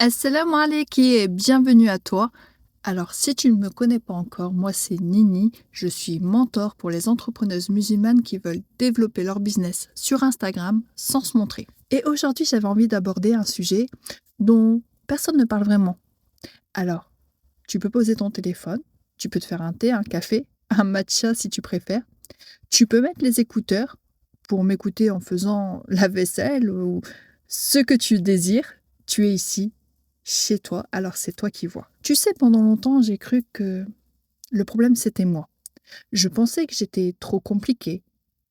Assalamu alaikum et bienvenue à toi. Alors, si tu ne me connais pas encore, moi c'est Nini, je suis mentor pour les entrepreneuses musulmanes qui veulent développer leur business sur Instagram sans se montrer. Et aujourd'hui, j'avais envie d'aborder un sujet dont personne ne parle vraiment. Alors, tu peux poser ton téléphone, tu peux te faire un thé, un café, un matcha si tu préfères. Tu peux mettre les écouteurs pour m'écouter en faisant la vaisselle ou ce que tu désires. Tu es ici, chez toi, alors c'est toi qui vois. Tu sais, pendant longtemps, j'ai cru que le problème, c'était moi. Je pensais que j'étais trop compliquée,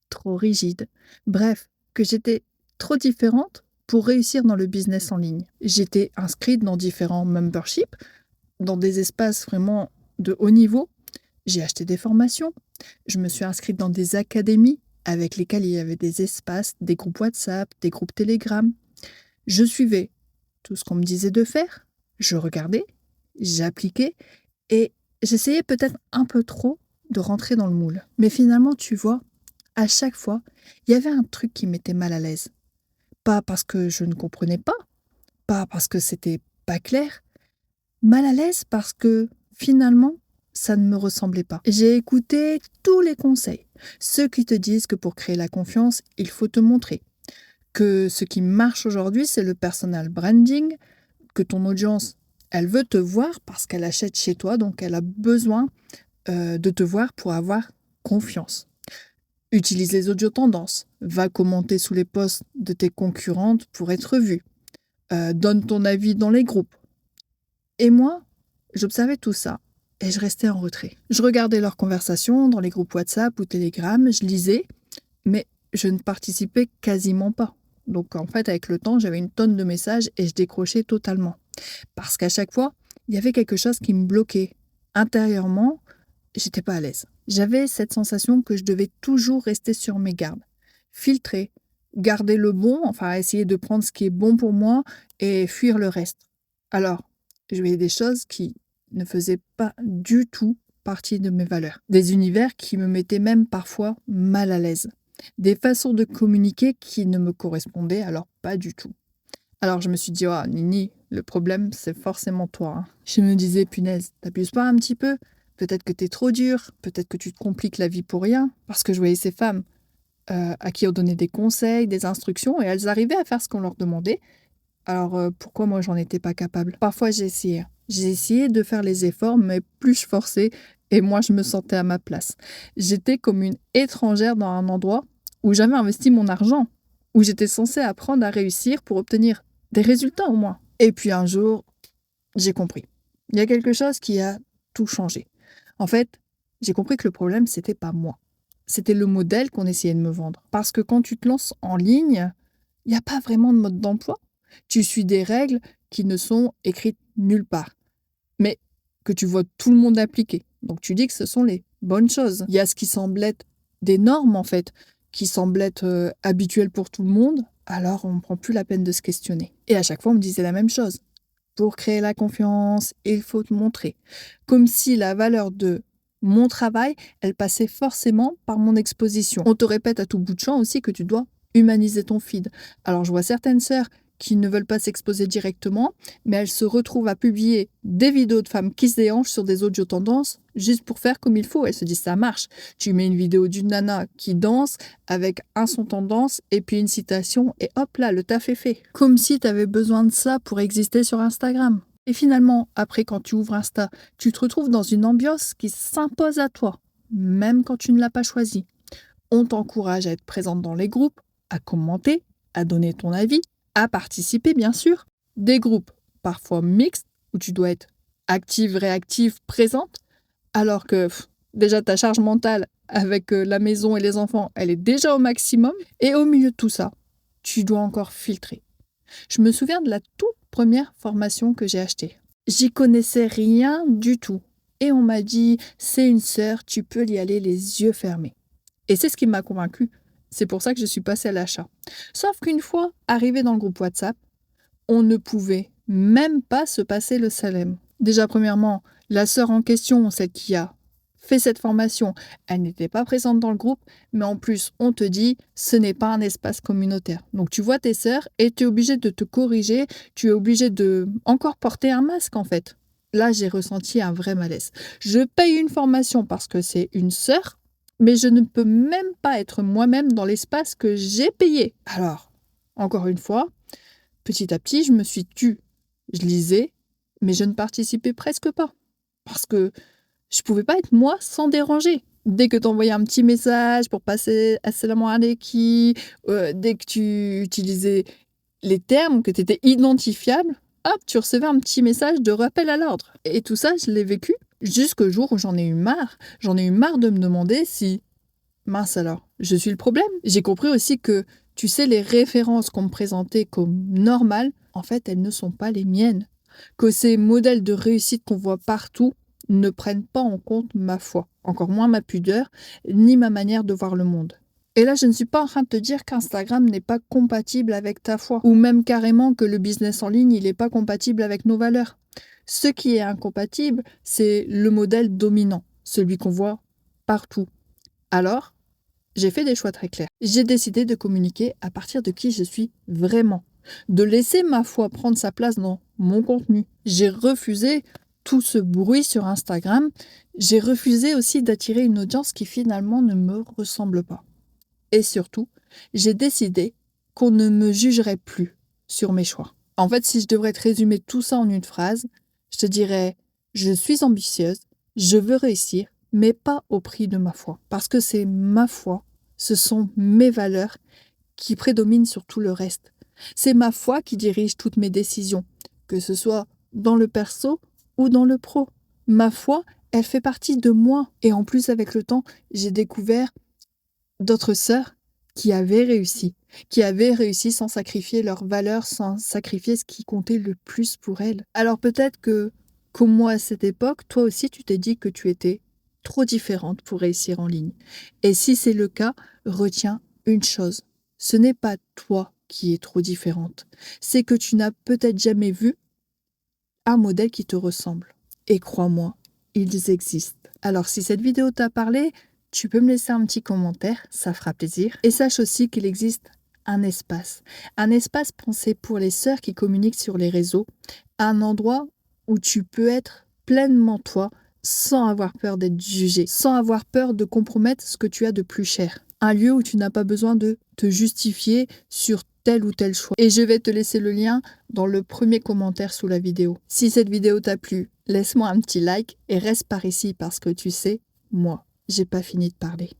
trop rigide. Bref, que j'étais trop différente pour réussir dans le business en ligne. J'étais inscrite dans différents memberships, dans des espaces vraiment de haut niveau. J'ai acheté des formations. Je me suis inscrite dans des académies avec lesquelles il y avait des espaces, des groupes WhatsApp, des groupes Telegram. Je suivais tout ce qu'on me disait de faire. Je regardais, j'appliquais et j'essayais peut-être un peu trop de rentrer dans le moule. Mais finalement, tu vois, à chaque fois, il y avait un truc qui m'était mal à l'aise. Pas parce que je ne comprenais pas parce que c'était pas clair, mal à l'aise parce que finalement, ça ne me ressemblait pas. J'ai écouté tous les conseils. Ceux qui te disent que pour créer la confiance, il faut te montrer. Que ce qui marche aujourd'hui, c'est le personal branding, que ton audience, elle veut te voir parce qu'elle achète chez toi, donc elle a besoin de te voir pour avoir confiance. Utilise les audio-tendances, va commenter sous les posts de tes concurrentes pour être vu. Donne ton avis dans les groupes. Et moi, j'observais tout ça et je restais en retrait. Je regardais leurs conversations dans les groupes WhatsApp ou Telegram, je lisais, mais je ne participais quasiment pas. Donc en fait, avec le temps, j'avais une tonne de messages et je décrochais totalement. Parce qu'à chaque fois, il y avait quelque chose qui me bloquait. Intérieurement, j'étais pas à l'aise. J'avais cette sensation que je devais toujours rester sur mes gardes, filtrer, garder le bon, enfin essayer de prendre ce qui est bon pour moi et fuir le reste. Alors, je voyais des choses qui ne faisaient pas du tout partie de mes valeurs. Des univers qui me mettaient même parfois mal à l'aise. Des façons de communiquer qui ne me correspondaient alors pas du tout. Alors je me suis dit: «Oh Nini, le problème c'est forcément toi, hein». Je me disais: «Punaise, t'abuses pas un petit peu? Peut-être que t'es trop dure, peut-être que tu te compliques la vie pour rien». Parce que je voyais ces femmes, à qui on donnait des conseils, des instructions et elles arrivaient à faire ce qu'on leur demandait. Alors, pourquoi moi j'en étais pas capable? Parfois j'ai essayé. J'ai essayé de faire les efforts, mais plus je forçais et moins je me sentais à ma place. J'étais comme une étrangère dans un endroit où j'avais investi mon argent, où j'étais censée apprendre à réussir pour obtenir des résultats au moins. Et puis un jour, j'ai compris. Il y a quelque chose qui a tout changé. En fait, j'ai compris que le problème, c'était pas moi. C'était le modèle qu'on essayait de me vendre. Parce que quand tu te lances en ligne, il n'y a pas vraiment de mode d'emploi. Tu suis des règles qui ne sont écrites nulle part, mais que tu vois tout le monde appliquer. Donc tu dis que ce sont les bonnes choses. Il y a ce qui semble être des normes, en fait, qui semblent être habituelles pour tout le monde, alors on ne prend plus la peine de se questionner. Et à chaque fois, on me disait la même chose. Pour créer la confiance, il faut te montrer. Comme si la valeur de mon travail, elle passait forcément par mon exposition. On te répète à tout bout de champ aussi que tu dois humaniser ton feed. Alors je vois certaines sœurs qui ne veulent pas s'exposer directement, mais elles se retrouvent à publier des vidéos de femmes qui se déhanchent sur des audios tendances juste pour faire comme il faut. Elles se disent ça marche. Tu mets une vidéo d'une nana qui danse avec un son tendance et puis une citation et hop là, le taf est fait. Comme si tu avais besoin de ça pour exister sur Instagram. Et finalement, après quand tu ouvres Insta, tu te retrouves dans une ambiance qui s'impose à toi, même quand tu ne l'as pas choisi. On t'encourage à être présente dans les groupes, à commenter, à donner ton avis, à participer bien sûr. Des groupes parfois mixtes où tu dois être active, réactive, présente, alors que déjà ta charge mentale avec la maison et les enfants, elle est déjà au maximum. Et au milieu de tout ça, tu dois encore filtrer. Je me souviens de la toute première formation que j'ai achetée. J'y connaissais rien du tout. Et on m'a dit, c'est une sœur, tu peux y aller les yeux fermés. Et c'est ce qui m'a convaincue. C'est pour ça que je suis passée à l'achat. Sauf qu'une fois arrivée dans le groupe WhatsApp, on ne pouvait même pas se passer le salem. Déjà, premièrement, la sœur en question, celle qui a fait cette formation, elle n'était pas présente dans le groupe, mais en plus, on te dit, ce n'est pas un espace communautaire. Donc tu vois tes sœurs et tu es obligé de te corriger, tu es obligé de encore porter un masque en fait. Là, j'ai ressenti un vrai malaise. Je paye une formation parce que c'est une sœur, mais je ne peux même pas être moi-même dans l'espace que j'ai payé. Alors, encore une fois, petit à petit, je me suis tue. Je lisais, mais je ne participais presque pas. Parce que je pouvais pas être moi sans déranger. Dès que tu envoyais un petit message pour passer assalamu alaikum, dès que tu utilisais les termes, que tu étais identifiable, hop, tu recevais un petit message de rappel à l'ordre. Et tout ça, je l'ai vécu jusqu'au jour où j'en ai eu marre. J'en ai eu marre de me demander si, mince alors, je suis le problème. J'ai compris aussi que, tu sais, les références qu'on me présentait comme normales, en fait, elles ne sont pas les miennes. Que ces modèles de réussite qu'on voit partout ne prennent pas en compte ma foi, encore moins ma pudeur, ni ma manière de voir le monde. Et là, je ne suis pas en train de te dire qu'Instagram n'est pas compatible avec ta foi, ou même carrément que le business en ligne, il n'est pas compatible avec nos valeurs. Ce qui est incompatible, c'est le modèle dominant, celui qu'on voit partout. Alors, j'ai fait des choix très clairs. J'ai décidé de communiquer à partir de qui je suis vraiment, de laisser ma foi prendre sa place dans mon contenu. J'ai refusé tout ce bruit sur Instagram. J'ai refusé aussi d'attirer une audience qui finalement ne me ressemble pas. Et surtout, j'ai décidé qu'on ne me jugerait plus sur mes choix. En fait, si je devrais te résumer tout ça en une phrase, je te dirais, je suis ambitieuse, je veux réussir, mais pas au prix de ma foi. Parce que c'est ma foi, ce sont mes valeurs qui prédominent sur tout le reste. C'est ma foi qui dirige toutes mes décisions, que ce soit dans le perso ou dans le pro. Ma foi, elle fait partie de moi. Et en plus, avec le temps, j'ai découvert d'autres sœurs qui avaient réussi sans sacrifier leurs valeurs, sans sacrifier ce qui comptait le plus pour elles. Alors peut-être que, comme moi à cette époque, toi aussi tu t'es dit que tu étais trop différente pour réussir en ligne. Et si c'est le cas, retiens une chose, ce n'est pas toi qui es trop différente, c'est que tu n'as peut-être jamais vu un modèle qui te ressemble. Et crois-moi, ils existent. Alors si cette vidéo t'a parlé, tu peux me laisser un petit commentaire, ça fera plaisir. Et sache aussi qu'il existe un espace pensé pour les sœurs qui communiquent sur les réseaux, un endroit où tu peux être pleinement toi, sans avoir peur d'être jugé, sans avoir peur de compromettre ce que tu as de plus cher. Un lieu où tu n'as pas besoin de te justifier sur tel ou tel choix. Et je vais te laisser le lien dans le premier commentaire sous la vidéo. Si cette vidéo t'a plu, laisse-moi un petit like et reste par ici parce que tu sais, moi, j'ai pas fini de parler.